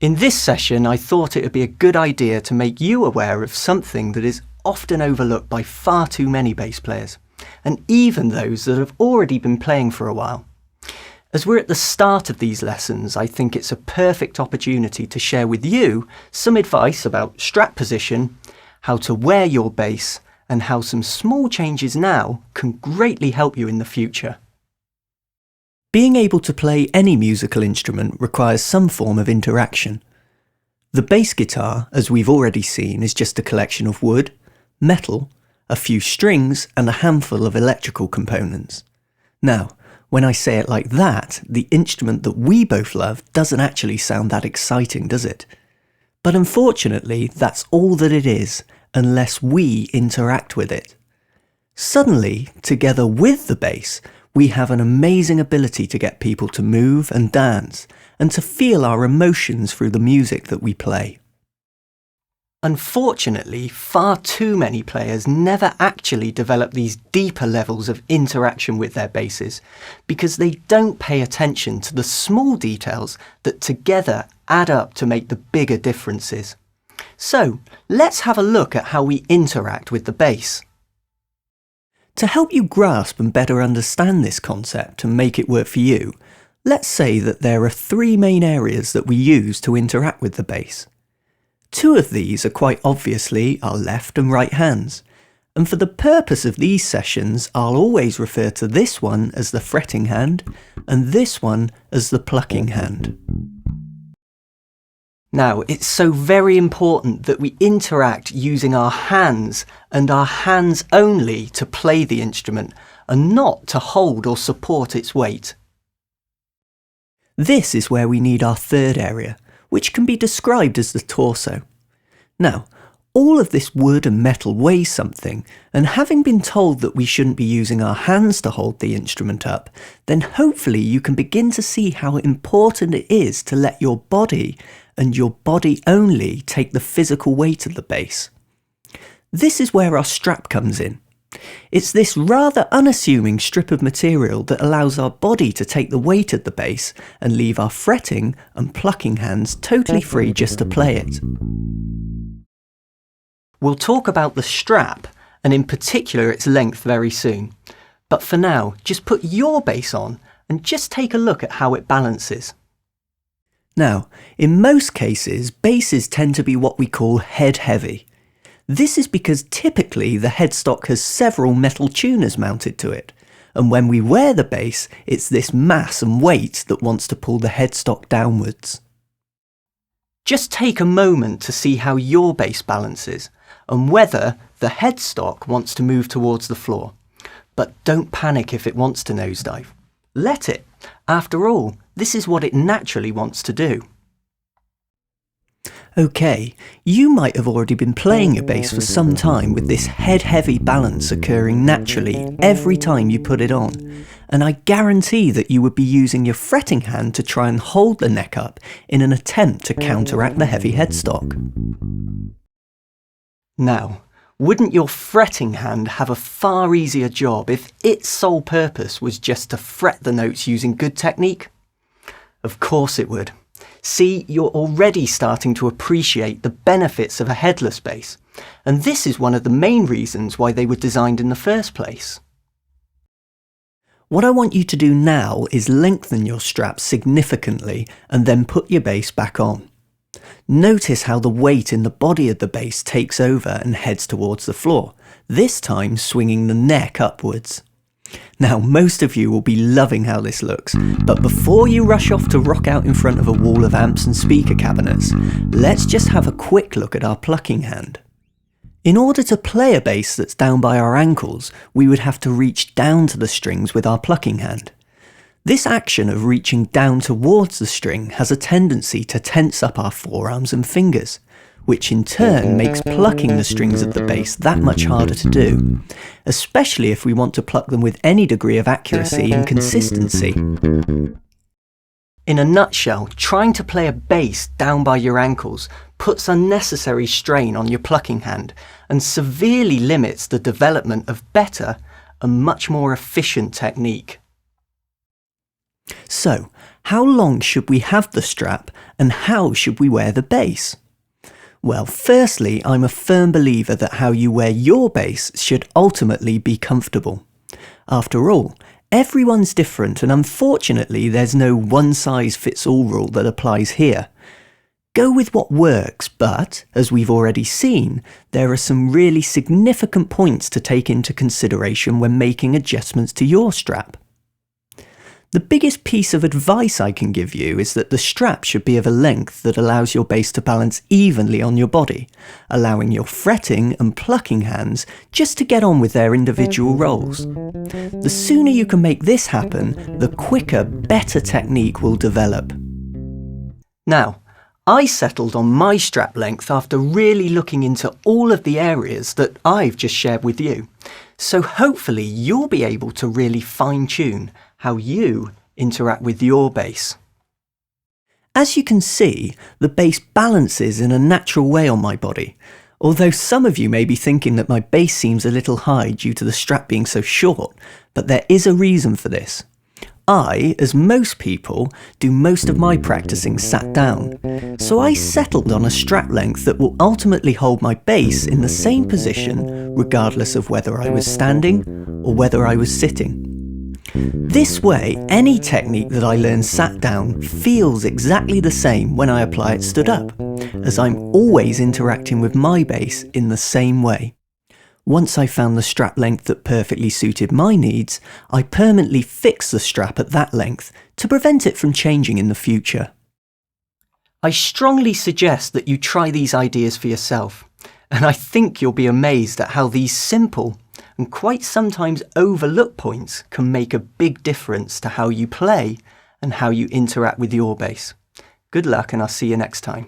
In this session, I thought it would be a good idea to make you aware of something that is often overlooked by far too many bass players, and even those that have already been playing for a while. As we're at the start of these lessons, I think it's a perfect opportunity to share with you some advice about strap position, how to wear your bass, and how some small changes now can greatly help you in the future. Being able to play any musical instrument requires some form of interaction. The bass guitar, as we've already seen, is just a collection of wood, metal, a few strings and a handful of electrical components. Now, when I say it like that, the instrument that we both love doesn't actually sound that exciting, does it? But unfortunately, that's all that it is, unless we interact with it. Suddenly, together with the bass, we have an amazing ability to get people to move and dance, and to feel our emotions through the music that we play. Unfortunately, far too many players never actually develop these deeper levels of interaction with their basses because they don't pay attention to the small details that together add up to make the bigger differences. So, let's have a look at how we interact with the bass. To help you grasp and better understand this concept and make it work for you, let's say that there are three main areas that we use to interact with the bass. Two of these are quite obviously our left and right hands, and for the purpose of these sessions I'll always refer to this one as the fretting hand and this one as the plucking hand. Now, it's so very important that we interact using our hands and our hands only to play the instrument and not to hold or support its weight. This is where we need our third area, which can be described as the torso. Now, all of this wood and metal weighs something, and having been told that we shouldn't be using our hands to hold the instrument up, then hopefully you can begin to see how important it is to let your body and your body only take the physical weight of the bass. This is where our strap comes in. It's this rather unassuming strip of material that allows our body to take the weight of the bass and leave our fretting and plucking hands totally free just to play it. We'll talk about the strap, and in particular its length, very soon. But for now, just put your bass on and just take a look at how it balances. Now, in most cases, basses tend to be what we call head heavy. This is because typically the headstock has several metal tuners mounted to it, and when we wear the bass, it's this mass and weight that wants to pull the headstock downwards. Just take a moment to see how your bass balances, and whether the headstock wants to move towards the floor. But don't panic if it wants to nosedive. Let it. After all, this is what it naturally wants to do. Okay, you might have already been playing your bass for some time with this head-heavy balance occurring naturally every time you put it on, and I guarantee that you would be using your fretting hand to try and hold the neck up in an attempt to counteract the heavy headstock. Now, wouldn't your fretting hand have a far easier job if its sole purpose was just to fret the notes using good technique? Of course it would. See, you're already starting to appreciate the benefits of a headless bass, and this is one of the main reasons why they were designed in the first place. What I want you to do now is lengthen your strap significantly and then put your bass back on. Notice how the weight in the body of the bass takes over and heads towards the floor, this time swinging the neck upwards. Now, most of you will be loving how this looks, but before you rush off to rock out in front of a wall of amps and speaker cabinets, let's just have a quick look at our plucking hand. In order to play a bass that's down by our ankles, we would have to reach down to the strings with our plucking hand. This action of reaching down towards the string has a tendency to tense up our forearms and fingers, which in turn makes plucking the strings of the bass that much harder to do, especially if we want to pluck them with any degree of accuracy and consistency. In a nutshell, trying to play a bass down by your ankles puts unnecessary strain on your plucking hand and severely limits the development of better and much more efficient technique. So, How long should we have the strap and how should we wear the bass? Well, firstly, I'm a firm believer that how you wear your bass should ultimately be comfortable. After all, everyone's different and unfortunately there's no one-size-fits-all rule that applies here. Go with what works, but, as we've already seen, there are some really significant points to take into consideration when making adjustments to your strap. The biggest piece of advice I can give you is that the strap should be of a length that allows your bass to balance evenly on your body, allowing your fretting and plucking hands just to get on with their individual roles. The sooner you can make this happen, the quicker, better technique will develop. Now, I settled on my strap length after really looking into all of the areas that I've just shared with you. So hopefully you'll be able to really fine-tune how you interact with your bass. As you can see, the bass balances in a natural way on my body, although some of you may be thinking that my bass seems a little high due to the strap being so short, but there is a reason for this. I, as most people, do most of my practicing sat down, so I settled on a strap length that will ultimately hold my bass in the same position regardless of whether I was standing or whether I was sitting. This way, any technique that I learn sat down feels exactly the same when I apply it stood up, as I'm always interacting with my bass in the same way. Once I found the strap length that perfectly suited my needs, I permanently fixed the strap at that length to prevent it from changing in the future. I strongly suggest that you try these ideas for yourself, and I think you'll be amazed at how these simple and quite sometimes overlooked points can make a big difference to how you play and how you interact with your bass. Good luck, and I'll see you next time.